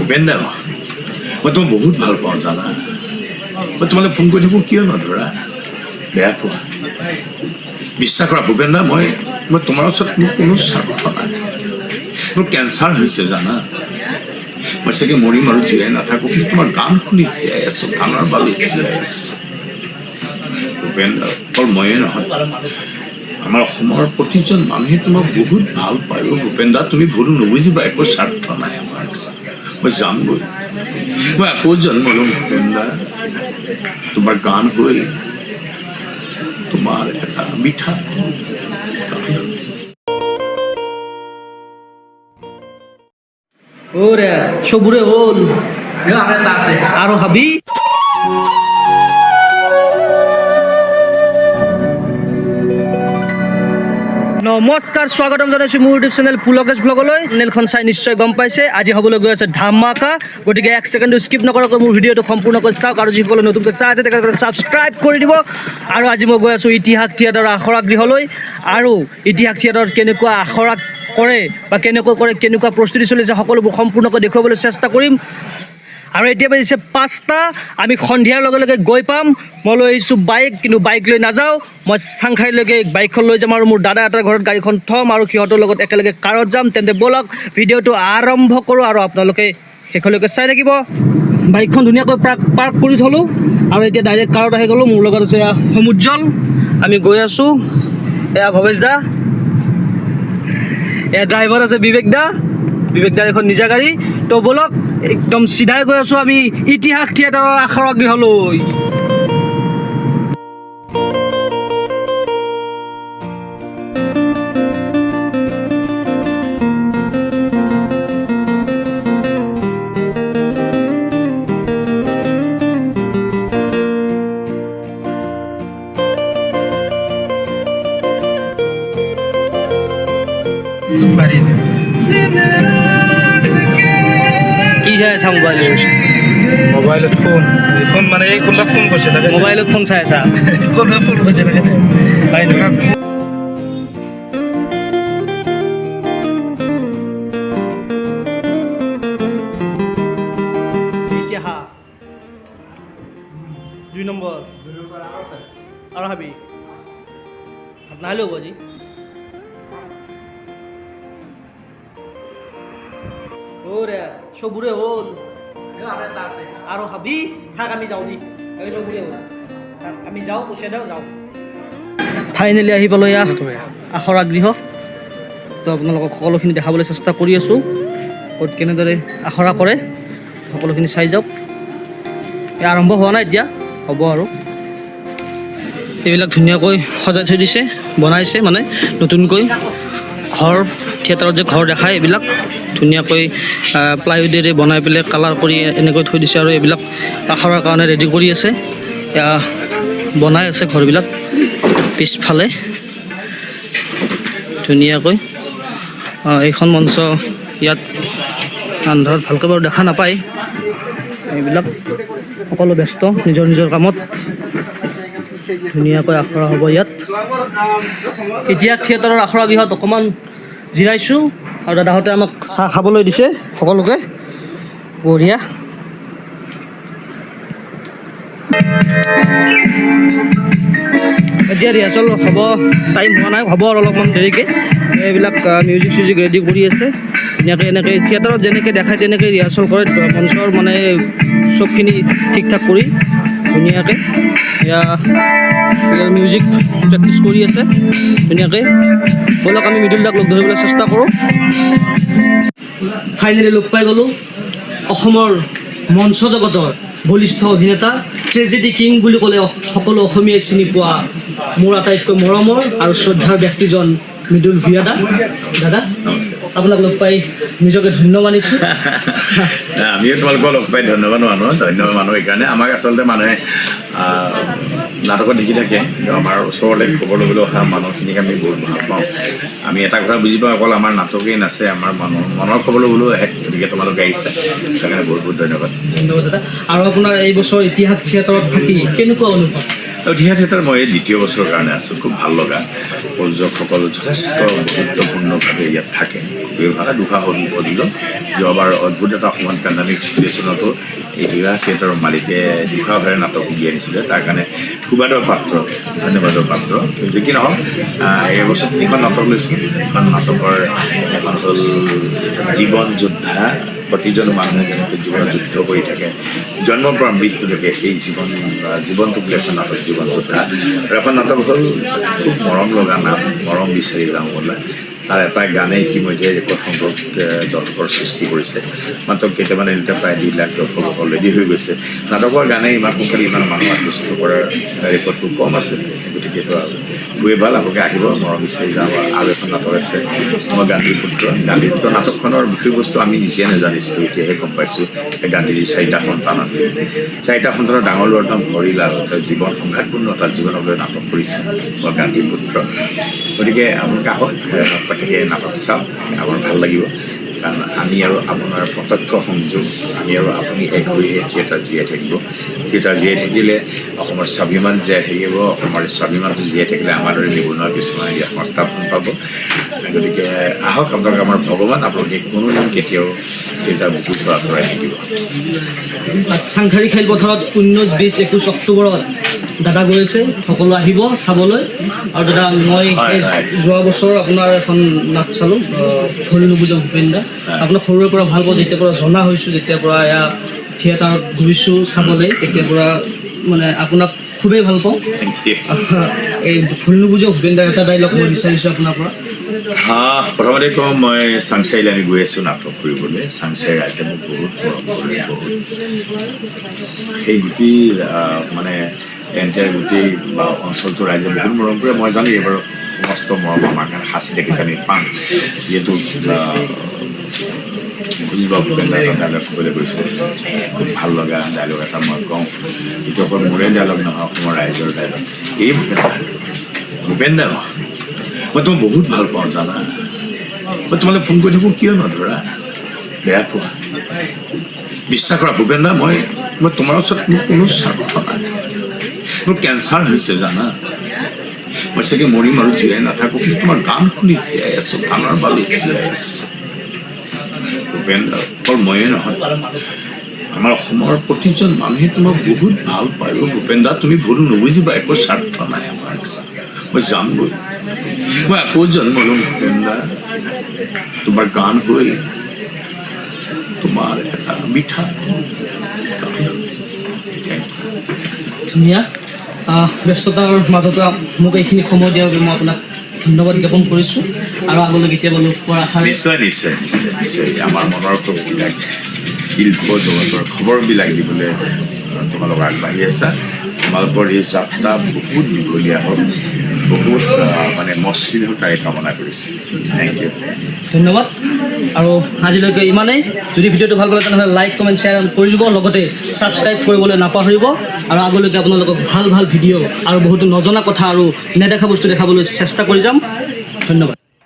ভূপেন দা মই তোমাক বহুত ভাল পাওঁ জানা মই তোমালৈ ফোন কৰি থাকোঁ কিয় নধৰা বেয়া পোৱা বিশ্বাস কৰা ভূপেন দা মই তোমাৰ ওচৰত মোৰ কোনো স্বাৰ্থ নাই মোৰ কেঞ্চাৰ হৈছে জানা মই চাগে মৰিম আৰু জীয়াই নাথাকোঁ কিন্তু তোমাৰ গান শুনি জীয়াই আছোঁ গানৰ বাবে জীয়াই আছোঁ ভূপেন দা অকল ময়ে নহয় আমাৰ অসমৰ প্ৰতিজন মানুহে তোমাক বহুত ভাল পায় ভূপেন দা তুমি ভুল নুবুজিবা একো স্বাৰ্থ নাই আমাৰ মই যামগৈ মই আকৌ জন্ম ল'ম ভূপেন দা তোমাৰ গান হৈ তোমাৰ এটা মিঠা ওৰে সবুৰে হল আৰো হাবি নমস্কাৰ স্বাগতম জনাইছোঁ মোৰ ইউটিউব চেনেল পুলকেশ ব্লগলৈ চেনেলখন চাই নিশ্চয় গম পাইছে আজি হ'বলৈ গৈ আছে ধামাকা গতিকে এক ছেকেণ্ডো স্কিপ নকৰাকৈ মোৰ ভিডিঅ'টো সম্পূৰ্ণকৈ চাওক আৰু যিসকলে নতুনকৈ চাই আছে তেখেতসকলে ছাবস্ক্ৰাইব কৰি দিব আৰু আজি মই গৈ আছোঁ ইতিহাস থিয়েটাৰৰ আখৰা গৃহলৈ আৰু ইতিহাস থিয়েটাৰত কেনেকুৱা আখৰা কৰে বা কেনেকৈ কৰে কেনেকুৱা প্ৰস্তুতি চলিছে সকলোবোৰ সম্পূৰ্ণকৈ দেখুৱাবলৈ চেষ্টা কৰিম আৰু এতিয়া বাজিছে 5টা আমি সন্ধিয়াৰ লগে লগে গৈ পাম মই লৈ আহিছোঁ বাইক কিন্তু বাইক লৈ নাযাওঁ মই চাংখাৰীলৈকে বাইকখন লৈ যাম আৰু মোৰ দাদা এটাৰ ঘৰত গাড়ীখন থ'ম আৰু সিহঁতৰ লগত একেলগে কাৰত যাম তেন্তে ব'লক ভিডিঅ'টো আৰম্ভ কৰোঁ আৰু আপোনালোকে শেষলৈকে চাই থাকিব বাইকখন ধুনীয়াকৈ পাৰ্ক কৰি থ'লোঁ আৰু এতিয়া ডাইৰেক্ট কাৰত আহি গ'লোঁ মোৰ লগত আছে সমুজ্জ্বল আমি গৈ আছোঁ এয়া ভৱেশ দা এয়া ড্ৰাইভাৰ আছে বিবেক দাৰ এখন নিজা গাড়ী তো ব'লক একদম চিধাই গৈ আছোঁ আমি ইতিহাস থিয়েটাৰৰ আখৰা গৃহলৈ কি চাই আছা মোবাইলত ফোন মানে এই কোনটা ফোন কৰিছে তাকে মোবাইলত ফোন চাই আছা কোনটা ফোন কৰিছে তাকে ইতিহাস 2 নম্বৰ আৰু হাবি ভাত নাহিলেও আজি ওরে সবুরে হল আরো হাবি থাক আমি যাওঁ দি সবুরে হল আমি যাওঁ পইচা দিওঁ যাওঁ ফাইনেলি আহি পালোঁ এয়া আখৰা গৃহ তো আপোনালোকক সকলোখিনি দেখাবলৈ চেষ্টা কৰি আছোঁ ক'ত কেনেদৰে আখৰা কৰে সকলোখিনি চাই যাওক আৰম্ভ হোৱা নাই এতিয়া হ'ব আৰু এইবিলাক ধুনীয়াকৈ সজাই থৈ দিছে বনাইছে মানে নতুনকৈ ঘৰ থিয়েটাৰত যে ঘৰ দেখায় এইবিলাক ধুনীয়াকৈ প্লাইউডেৰে বনাই পেলাই কালাৰ কৰি এনেকৈ থৈ দিছে আৰু এইবিলাক আখৰাৰ কাৰণে ৰেডি কৰি আছে বনাই আছে ঘৰবিলাক পিছফালে ধুনীয়াকৈ এইখন মঞ্চ ইয়াত আন্ধাৰত ভালকৈ বাৰু দেখা নাপায় এইবিলাক সকলো ব্যস্ত নিজৰ নিজৰ কামত ধুনীয়াকৈ আখৰা হ'ব ইয়াত ইতিহাস থিয়েটাৰৰ আখৰা গৃহত অকণমান জিৰাইছোঁ আৰু দাদাহঁতে আমাক চাহ খাবলৈ দিছে সকলোকে বঢ়িয়া এতিয়া ৰিহাৰ্চেল হ'ব টাইম হোৱা নাই হ'ব আৰু অলপমান দেৰিকৈ এইবিলাক মিউজিক চিউজিক ৰেডি কৰি আছে ধুনীয়াকৈ এনেকৈ থিয়েটাৰত যেনেকৈ দেখায় তেনেকৈ ৰিহাৰ্চেল কৰে মঞ্চৰ মানে চবখিনি ঠিক ঠাক কৰি ধুনীয়াকৈ এয়া মিউজিক প্ৰেক্টিচ কৰি আছে ধুনীয়াকৈ ব'লক আমি মিডিলদাক লগ ধৰিবলৈ চেষ্টা কৰোঁ ফাইনেলি লগ পাই গ'লোঁ অসমৰ মঞ্চ জগতৰ বলিষ্ঠ অভিনেতা ট্ৰেজেডি কিং বুলি ক'লে সকলো অসমীয়াই চিনি পোৱা মোৰ আটাইতকৈ মৰমৰ আৰু শ্ৰদ্ধাৰ ব্যক্তিজন মৃদুল ভূঞা দাদা আপোনাক লগ পাই নিজকে ধন্য মানিছোঁ আমিও তোমালোকক লগ পাই ধন্যবাদ মানুহ এইকাৰণে আমাক আচলতে মানুহে নাটকত দেখি থাকে আমাৰ ওচৰলৈ খবৰ ল'বলৈ অহা মানুহখিনিক আমি বহুত ভাল পাওঁ আমি এটা কথা বুজি পাওঁ অকল আমাৰ নাটকেই নাচে আমাৰ মনৰ খবৰ ল'বলৈও আহে গতিকে তোমালোকে আহিছে সেইকাৰণে বহুত বহুত ধন্যবাদ দাদা আৰু আপোনাৰ এই বছৰ ইতিহাস থিয়েটাৰত থাকি কেনেকুৱা অনুভৱ অধিয়া থিয়েটাৰ মই এই দ্বিতীয় বছৰৰ কাৰণে আছোঁ খুব ভাল লগা প্ৰযোজকসকল যথেষ্ট গুৰুত্বপূৰ্ণভাৱে ইয়াত থাকে খুবেই ভাল দুখা হ'ল যোৱাবাৰ অদ্ভুত এটা সময়ত পেণ্ডামিক চিটুৱেশ্যনতো এই হীৰা থিয়েটাৰৰ মালিকে দুখাভাৱে নাটক উলিয়াই আনিছিলে তাৰ কাৰণে সুবাদৰ পাত্ৰ ধন্যবাদৰ পাত্ৰ যি কি নহওক এই বছৰ তিনিখন নাটক লৈছিল এখন নাটকৰ এখন হ'ল জীৱন যোদ্ধা প্ৰতিজন মানুহে যেনেকৈ জীৱনত যুদ্ধ কৰি থাকে জন্মৰ পৰা মৃত্যুলৈকে সেই জীৱনটোক লৈ এখন নাটক জীৱন যোদ্ধা আৰু এখন নাটক হ'ল খুব মৰম লগা নাম মৰম বিচাৰি যাওঁ বোলে তাৰ এটা গানে ইতিমধ্যে ৰেকৰ্ড সংখ্যক দৰ্শকৰ সৃষ্টি কৰিছে মাত্ৰ কেইটামান এনেকৈ প্ৰায় 2 লাখ দৰ্শক অলৰেডি হৈ গৈছে নাটকৰ গানে ইমান সোনকালে ইমান মানুহ আকৃষ্ট কৰাৰ ৰেকৰ্ডটো কম আছে গতিকে এইটো খুবেই ভাল আপোনালোকে আহিব মৰম বিচাৰি যাওঁ আৰু এখন নাটক আছে মই গান্ধীৰ পুত্ৰ নাটকখনৰ বিষয়বস্তু আমি নিজে নাজানিছিলোঁ এতিয়াহে গম পাইছোঁ গান্ধীৰ 4টা সন্তান আছে 4টা সন্তানৰ ডাঙৰ ল'ৰাৰ নাম হৰিলাল তেওঁ জীৱন সংঘাতপূৰ্ণ এটা জীৱনলৈ নাটক কৰিছে মই গান্ধীৰ পুত্ৰ গতিকে আপোনালোকে আহক গতিকে নাটক চাওক আমাৰ ভাল লাগিব কাৰণ আমি আৰু আপোনাৰ প্ৰত্যক্ষ সংযোগ আমি আৰু আপুনি এক হৈ থিয়েটাৰ জীয়াই থাকিব থিয়েটাৰ জীয়াই থাকিলে অসমৰ স্বাভিমান জীয়াই থাকিব অসমৰ স্বাভিমানটো জীয়াই থাকিলে আমাৰ দৰে নিবনুৱা কিছুমানে ইয়াত সংস্থাপন পাব গতিকে আহক আপোনালোক আমাৰ ভগৱান আপোনালোকে কোনোদিন কেতিয়াও থিয়েটাৰ বুকুৰ পৰা আঁতৰাই নিদিব চাংখাৰী খেলপথাৰত 19, 20, 21 অক্টোবৰত দাদা গৈ আছে সকলো আহিব চাবলৈ আৰু দাদা মই যোৱা বছৰ আপোনাৰ এখন নাট চালোঁ ভুল নুবুজা ভূপেন দা আপোনাক সৰুৰে পৰা ভাল পাওঁ যেতিয়াৰ পৰা জনা হৈছোঁ যেতিয়াৰ পৰা এয়া থিয়েটাৰত ঘূৰিছোঁ চাবলৈ তেতিয়াৰ পৰা মানে আপোনাক খুবেই ভাল পাওঁ এই ভুল নুবুজা ভূপেন দাৰ এটা ডাইলগ মই বিচাৰিছোঁ আপোনাৰ পৰা প্ৰথমতে কওঁ মই চাংচাৰিলৈ আমি গৈ আছোঁ নাটক কৰিবলৈ চাংচাৰি ৰাইজে মোক বহুত মৰম কৰে বহুত সেই গোটেই মানে এণ্টায়াৰ গোটেই অঞ্চলটোৰ ৰাইজে বহুত মৰম কৰে মই জানো এইবাৰ সমস্ত মৰম আমাৰ কাৰণে সাঁচি ৰাখিছে আমি পাম যিহেতু ভূপেন দাৰ ডাইলগ ক'বলৈ গৈছে খুব ভাল লগা ডাইলগ এটা মই কওঁ এইটো অকল মোৰে ডাইলগ নহয় অসমৰ ৰাইজৰ ডাইলগ এই ভূপেন দা নহয় মই তোমাক বহুত ভাল পাওঁ জানা মই তোমালৈ ফোন কৰি থাকোঁ কিয় নধৰা বেয়া পোৱা বিশ্বাস কৰা ভূপেন দা মই তোমাৰ ওচৰত মোৰ কোনো স্বাৰ্থ নাই মোৰ কেঞ্চাৰ হৈছে জানা মই চাগে মৰিম আৰু জীয়াই নাথাকোঁ কিন্তু তোমাৰ গান শুনি জীয়াই আছোঁ গানৰ বালি জীয়াই আছোঁ ভূপেন দা অকল ময়ে নহয় আমাৰ অসমৰ প্ৰতিজন মানুহে তোমাক বহুত ভাল পায় ভূপেন দা তুমি ভুল নুবুজিবা একো স্বাৰ্থ নাই আমাৰ মই যামগৈ মই আকৌ জন্ম ল'ম ভূপেন দা তোমাৰ গান হৈ তোমাৰ এটা মিঠা ধুনীয়া ব্যস্ততাৰ মাজতো মোক এইখিনি সময় দিয়াৰ বাবে মই আপোনাক ধন্যবাদ জ্ঞাপন কৰিছোঁ আৰু আগলৈ কেতিয়াবা লগ পোৱাৰ আশা নিশ্চয় নিশ্চয় নিশ্চয় নিশ্চয় আমাৰ মনৰ কথাবিলাক শিল্প জগতৰ খবৰবিলাক দিবলৈ তোমালোক আগবাঢ়ি আছা তোমালোকৰ এই যাত্ৰা বহুত দীঘলীয়া হ'ল বহুত মানে মসৃণ হ'ল তাৰে কামনা কৰিছোঁ থেংক ইউ ধন্যবাদ আৰু আজিলৈকে ইমানেই যদি ভিডিঅ'টো ভাল পালে তেনেহ'লে লাইক কমেণ্ট শ্বেয়াৰ কৰি দিব লগতে ছাবস্ক্ৰাইব কৰিবলৈ নাপাহৰিব আৰু আগলৈকে আপোনালোকক ভাল ভাল ভিডিঅ' আৰু বহুতো নজনা কথা আৰু নেদেখা বস্তু দেখাবলৈ চেষ্টা কৰি যাম ধন্যবাদ